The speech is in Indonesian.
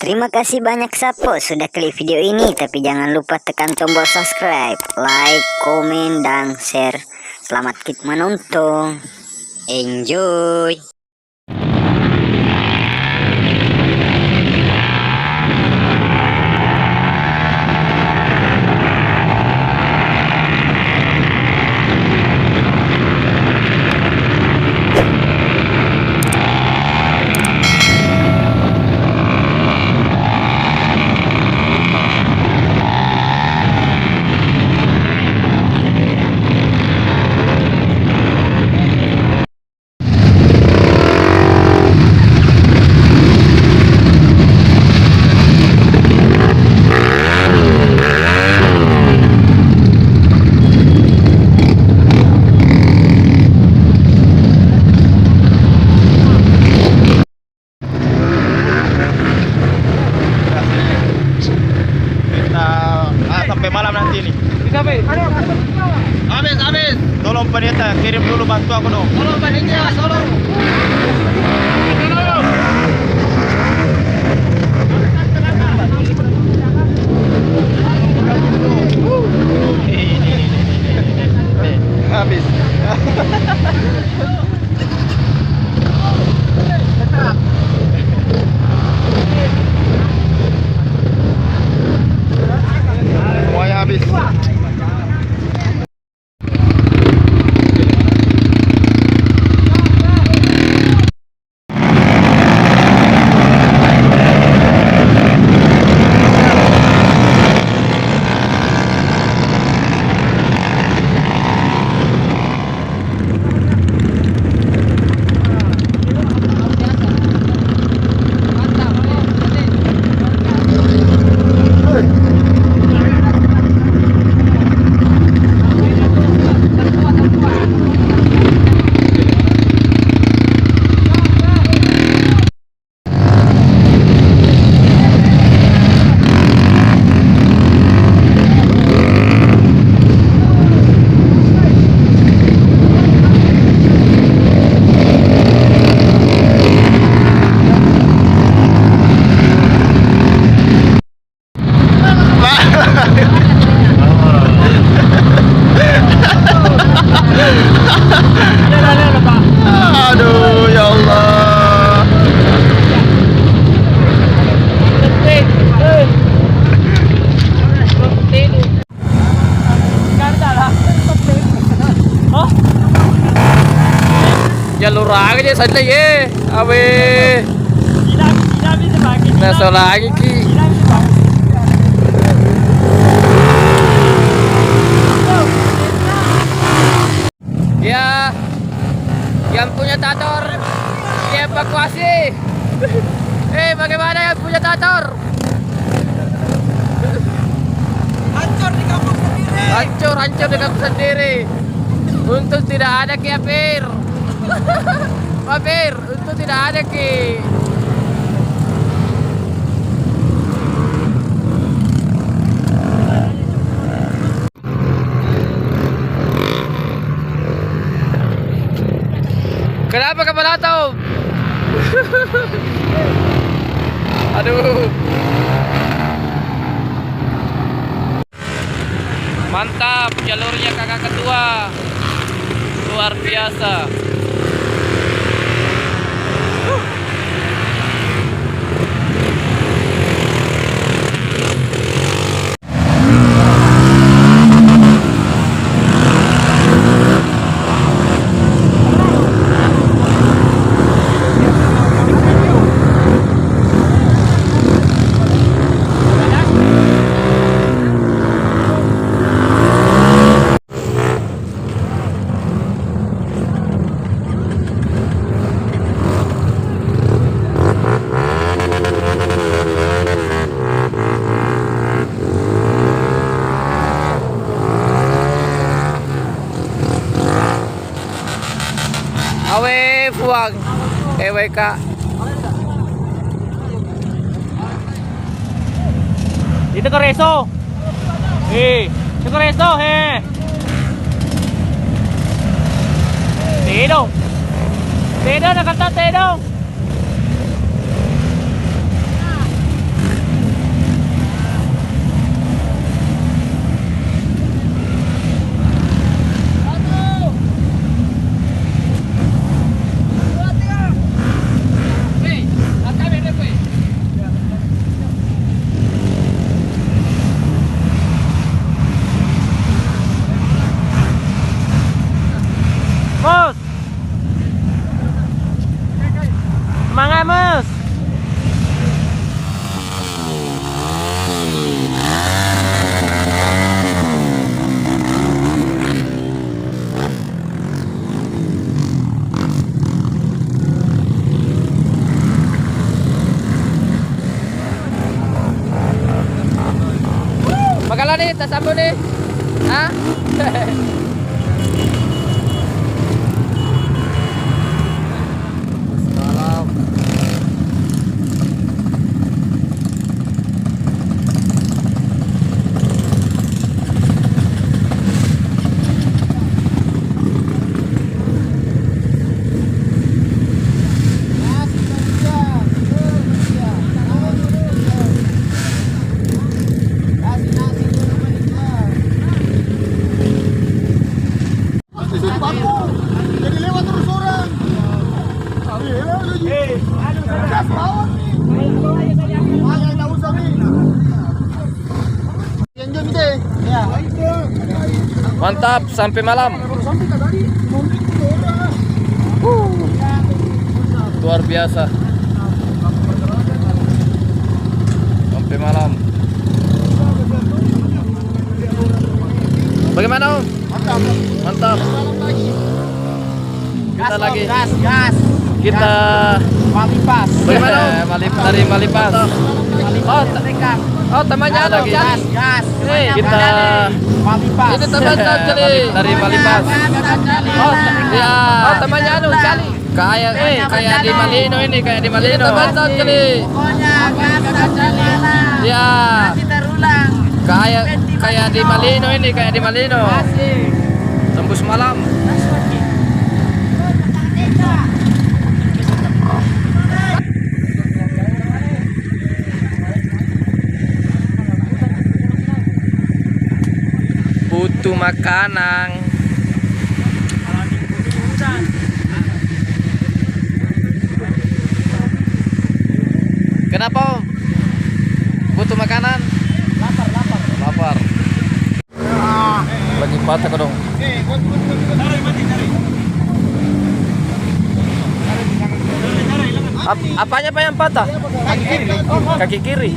Terima kasih banyak Sapo sudah klik video ini, tapi jangan lupa tekan tombol subscribe, like, komen, dan share. Selamat menonton. Enjoy. Sampai malam nanti nih. Bisa, Be? Habis. Tolong panitia kirim dulu bantu aku dong. Tolong panitia, tolong. Habis. Semuanya habis. Aduh, ya Allah. Jalur lagi saja ye, awe. Nasa lagi ki. Ya, yang punya tator dievakuasi. Bagaimana yang punya tator? Hancur di kampung sendiri. Hancur di kampung sendiri. Untung tidak ada ki Apir. Apir, untung tidak ada ki. Kenapa ke Balatom? Aduh. Mantap, jalurnya kakak ketua. Luar biasa. Awe buang EWK. Dito ke Reso. Dito ke Reso, Tidong. Tidong, nakata Tidong. nih? Tas apa nih? Hah? Malam. Jadi lewat terus orang. Gas bawah nih. Yang tak usah nih. Yang gede. Ya. Mantap sampai malam. Luar biasa. Sampai malam. Bagaimana Om? Mantap. Mantap. Kita lagi. Gas. Kita Malipas. bagaimana Om? Dari Malipas. Oh temannya lagi. Gas. Kita Malipas. ini teman Cali dari Malipas. Oh ya. Oh temannya Cali. Kayak di Malino ini, kayak di Malino. Teman Cali. Pokoknya gas jalan. Ya. Kita ulang. Kayak di Malino ini, kayak di Malino. Asik. Tembus malam. Butuh makanan. Kenapa Om? Butuh makanan? Lapar. Lagi patah dong. Apanya Pak yang patah? Kaki kiri.